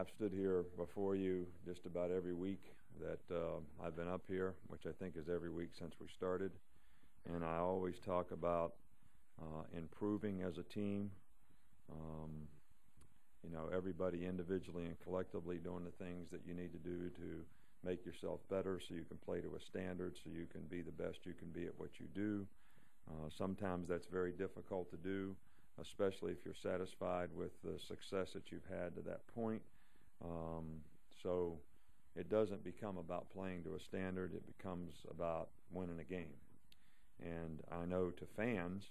I've stood here before you just about every week that I've been up here, which I think is every week since we started. And I always talk about improving as a team, um, everybody individually and collectively doing the things that you need to do to make yourself better so you can play to a standard, so you can be the best you can be at what you do. Sometimes that's very difficult to do, especially if you're satisfied with the success that you've had to that point. So it doesn't become about playing to a standard, it becomes about winning a game. And I know to fans,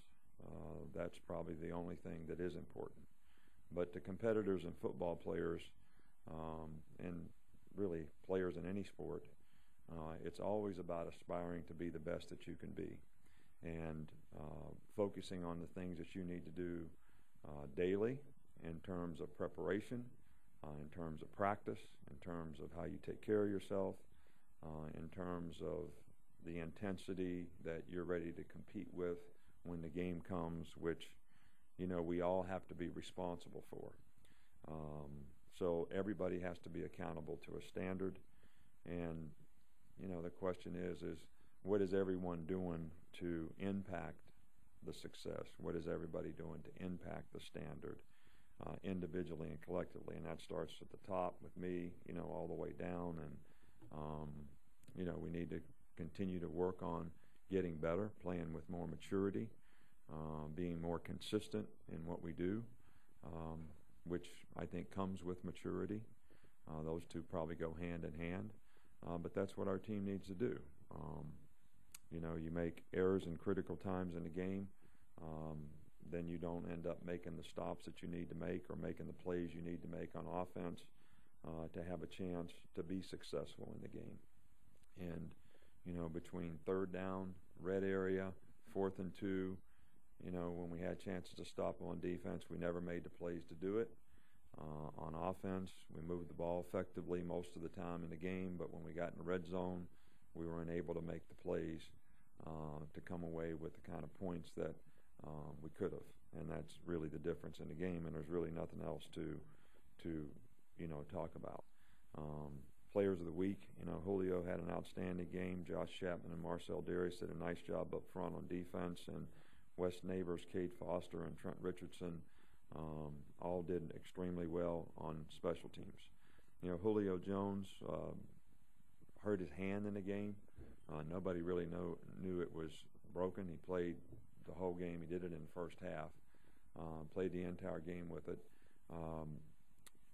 that's probably the only thing that is important. But to competitors and football players, and really players in any sport, it's always about aspiring to be the best that you can be, and focusing on the things that you need to do daily in terms of preparation, in terms of practice, in terms of how you take care of yourself, in terms of the intensity that you're ready to compete with when the game comes, which we all have to be responsible for. So everybody has to be accountable to a standard, and the question is what is everyone doing to impact the success? What is everybody doing to impact the standard, individually and collectively? And that starts at the top with me, all the way down. And we need to continue to work on getting better, playing with more maturity, being more consistent in what we do, which I think comes with maturity. Those two probably go hand in hand, but that's what our team needs to do. You make errors in critical times in the game, then you don't end up making the stops that you need to make or making the plays you need to make on offense to have a chance to be successful in the game. And between third down, red area, 4th and 2, when we had chances to stop on defense, we never made the plays to do it. On offense, we moved the ball effectively most of the time in the game, but when we got in the red zone, we were unable to make the plays to come away with the kind of points that we could have. And that's really the difference in the game, and there's really nothing else to talk about. Players of the week, Julio had an outstanding game. Josh Chapman and Marcel Darius did a nice job up front on defense, and Wes Neighbors, Cade Foster, and Trent Richardson all did extremely well on special teams. Julio Jones hurt his hand in the game. Nobody really knew it was broken. He played the whole game. He did it in the first half, played the entire game with it.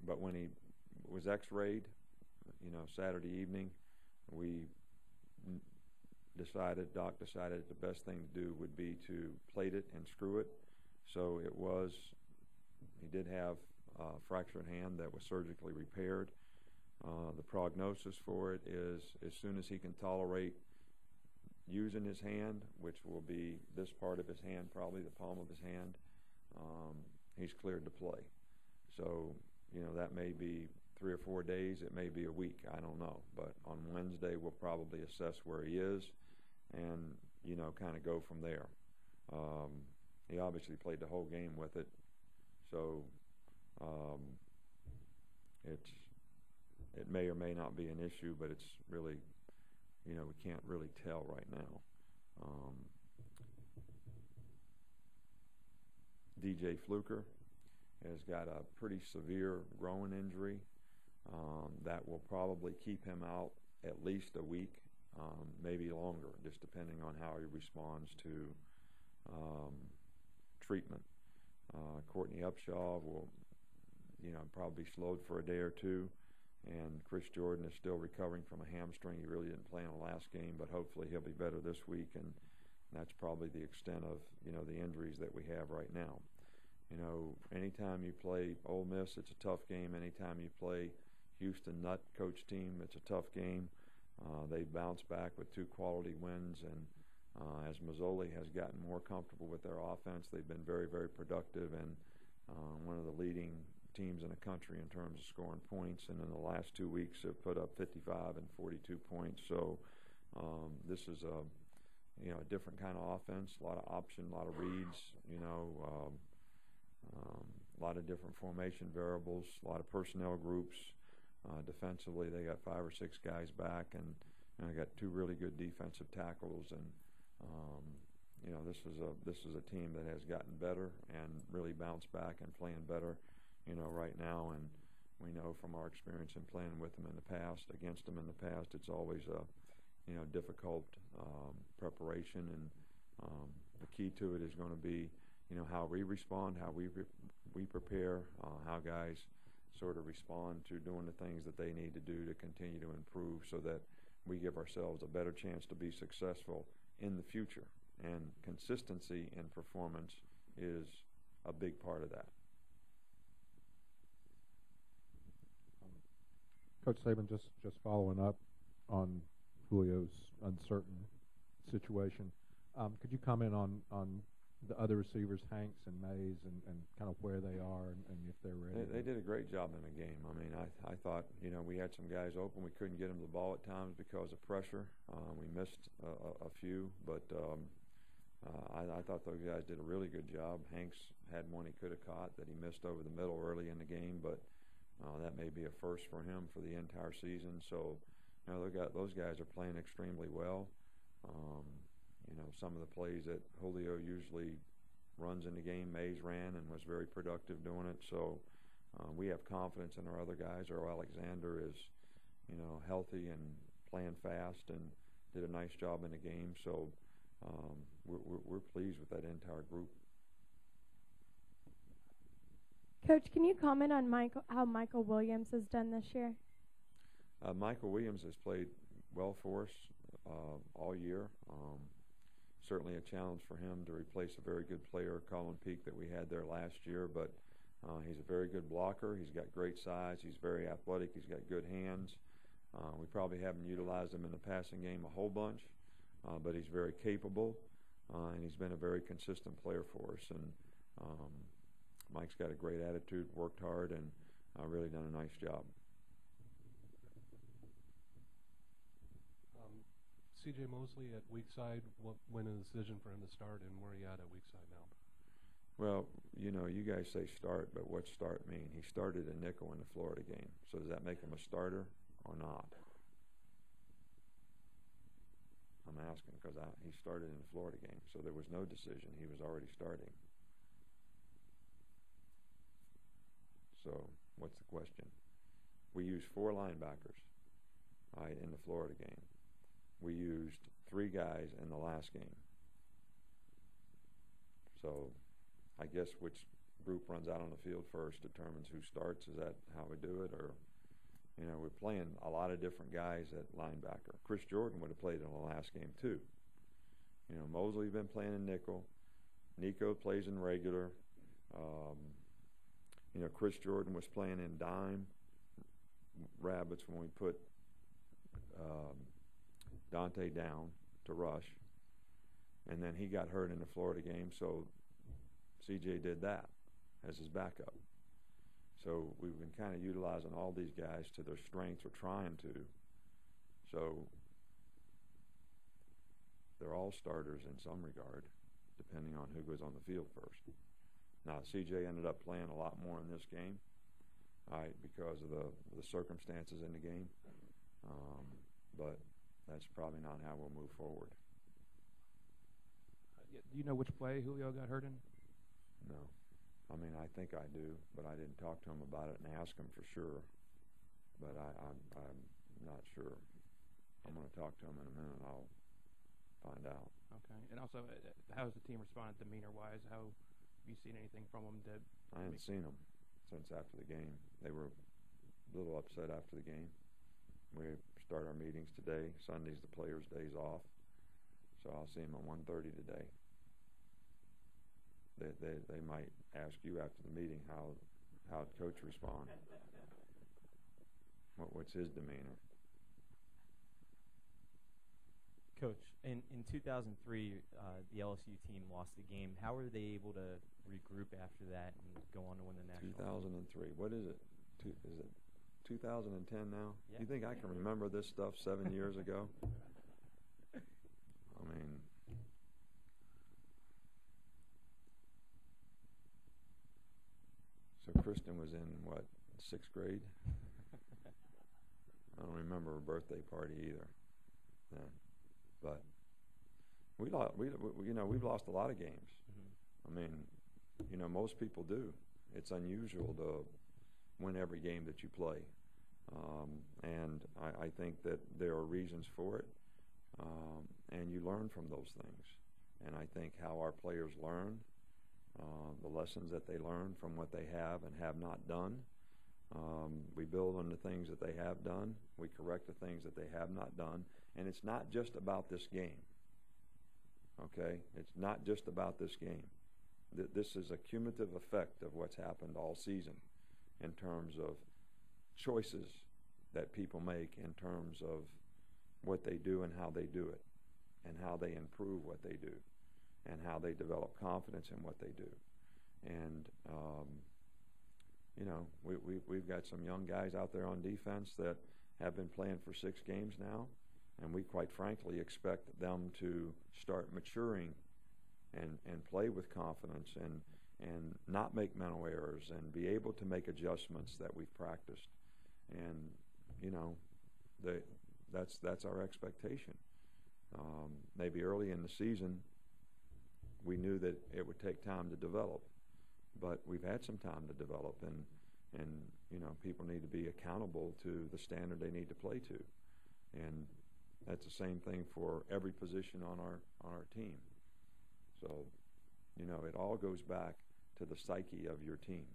But when he was x-rayed, Saturday evening, Doc decided the best thing to do would be to plate it and screw it. So he did have a fractured hand that was surgically repaired. The prognosis for it is as soon as he can tolerate using his hand, which will be this part of his hand, probably the palm of his hand, he's cleared to play. So, that may be 3 or 4 days, it may be a week, I don't know. But on Wednesday, we'll probably assess where he is and, kind of go from there. He obviously played the whole game with it, so it may or may not be an issue, but it's really, we can't really tell right now. DJ Fluker has got a pretty severe groin injury that will probably keep him out at least a week, maybe longer, just depending on how he responds to treatment. Courtney Upshaw will, probably slowed for a day or two, and Chris Jordan is still recovering from a hamstring. He really didn't play in the last game, but hopefully he'll be better this week, and that's probably the extent of, the injuries that we have right now. Anytime you play Ole Miss, it's a tough game. Anytime you play Houston Nutt coach team, it's a tough game. They bounced back with 2 quality wins, and as Mazzoli has gotten more comfortable with their offense, they've been very, very productive, and one of the leading teams in the country in terms of scoring points, and in the last 2 weeks have put up 55 and 42 points. So this is a different kind of offense, a lot of option, a lot of reads, a lot of different formation variables, a lot of personnel groups. Defensively, they got 5 or 6 guys back, and I got 2 really good defensive tackles. And this is a team that has gotten better and really bounced back and playing better, right now. And we know from our experience in playing with them in the past, against them in the past, it's always a difficult preparation. And the key to it is going to be how we respond, how we prepare, how guys sort of respond to doing the things that they need to do to continue to improve, so that we give ourselves a better chance to be successful in the future. And consistency in performance is a big part of that. Coach Saban, just following up on Julio's uncertain situation, could you comment on the other receivers, Hanks and Mays, and kind of where they are and if they're ready? They did a great job in the game. I mean, I thought, we had some guys open. We couldn't get them the ball at times because of pressure. We missed a few, but I thought those guys did a really good job. Hanks had one he could have caught that he missed over the middle early in the game, but that may be a first for him for the entire season. So, those guys are playing extremely well. Some of the plays that Julio usually runs in the game, Mays ran and was very productive doing it. So we have confidence in our other guys. Earl Alexander is, healthy and playing fast and did a nice job in the game. So we're pleased with that entire group. Coach, can you comment on how Michael Williams has done this year? Michael Williams has played well for us all year. Certainly a challenge for him to replace a very good player, Colin Peak, that we had there last year, but he's a very good blocker. He's got great size. He's very athletic. He's got good hands. We probably haven't utilized him in the passing game a whole bunch, but he's very capable, and he's been a very consistent player for us. And Mike's got a great attitude, worked hard, and really done a nice job. C.J. Mosley at weak side, when a decision for him to start, and where are you at weak side now? Well, you guys say start, but what's start mean? He started a nickel in the Florida game, so does that make him a starter or not? I'm asking because he started in the Florida game, so there was no decision. He was already starting. So what's the question? We used 4 linebackers, right, in the Florida game. We used 3 guys in the last game. So I guess which group runs out on the field first determines who starts. Is that how we do it? Or, we're playing a lot of different guys at linebacker. Chris Jordan would have played in the last game too. Mosley's been playing in nickel. Nico plays in regular. Chris Jordan was playing in dime rabbits when we put Dante down to rush, and then he got hurt in the Florida game, so CJ did that as his backup. So we've been kind of utilizing all these guys to their strengths, or trying to. So they're all starters in some regard, depending on who goes on the field first. Now, CJ ended up playing a lot more in this game, right, because of the circumstances in the game, but that's probably not how we'll move forward. Do you know which play Julio got hurt in? No. I mean, I think I do, but I didn't talk to him about it and ask him for sure. But I'm not sure. I'm going to talk to him in a minute. I'll find out. Okay. And also, how has the team responded demeanor-wise? How have you seen anything from them? I haven't seen them since after the game. They were a little upset after the game. We start our meetings today. Sunday's the players' days off, so I'll see them at 1:30 today. They might ask you after the meeting how coach respond. What's his demeanor? Coach, in 2003, the LSU team lost the game. How were they able to regroup after that and go on to win the national? 2003. What is it? Is it 2010 now? Yeah. You think I can remember this stuff 7 years ago? I mean, So Kristen was in, what, 6th grade? I don't remember her birthday party either. Then. But we've lost a lot of games. I mean, most people do. It's unusual to win every game that you play. And I think that there are reasons for it. And you learn from those things. And I think how our players learn, the lessons that they learn from what they have and have not done. We build on the things that they have done. We correct the things that they have not done. And it's not just about this game. Okay? It's not just about this game. This is a cumulative effect of what's happened all season in terms of choices that people make, in terms of what they do and how they do it, and how they improve what they do, and how they develop confidence in what they do. And we've got some young guys out there on defense that have been playing for 6 games now, and we quite frankly expect them to start maturing and play with confidence and not make mental errors and be able to make adjustments that we've practiced. And that's our expectation. Maybe early in the season we knew that it would take time to develop, but we've had some time to develop, and people need to be accountable to the standard they need to play to. And that's the same thing for every position on our team. So, it all goes back to the psyche of your team.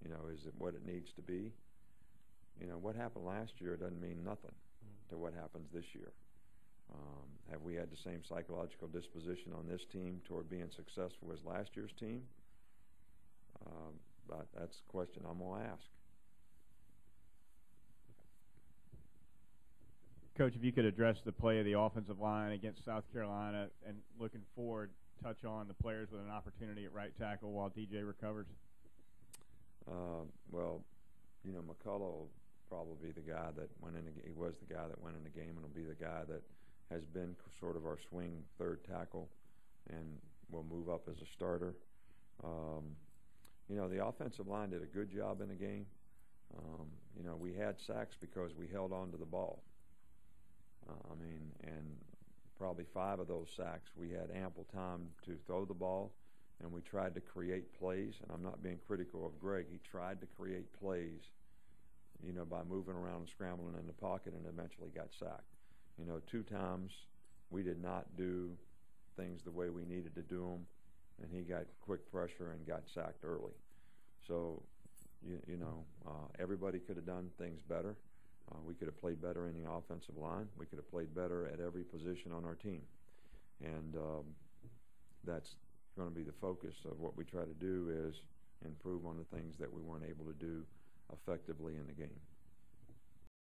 Is it what it needs to be? What happened last year doesn't mean nothing to what happens this year. Have we had the same psychological disposition on this team toward being successful as last year's team? But that's the question I'm going to ask. Coach, if you could address the play of the offensive line against South Carolina, and looking forward, touch on the players with an opportunity at right tackle while DJ recovers. Well, McCullough will probably be the guy that went in. He was the guy that went in the game, and will be the guy that has been sort of our swing third tackle, and will move up as a starter. The offensive line did a good job in the game. We had sacks because we held on to the ball. And probably 5 of those sacks, we had ample time to throw the ball, and we tried to create plays. And I'm not being critical of Greg. He tried to create plays, by moving around and scrambling in the pocket, and eventually got sacked. 2 times we did not do things the way we needed to do them, and he got quick pressure and got sacked early. So, everybody could have done things better. We could have played better in the offensive line. We could have played better at every position on our team. And that's going to be the focus of what we try to do, is improve on the things that we weren't able to do effectively in the game.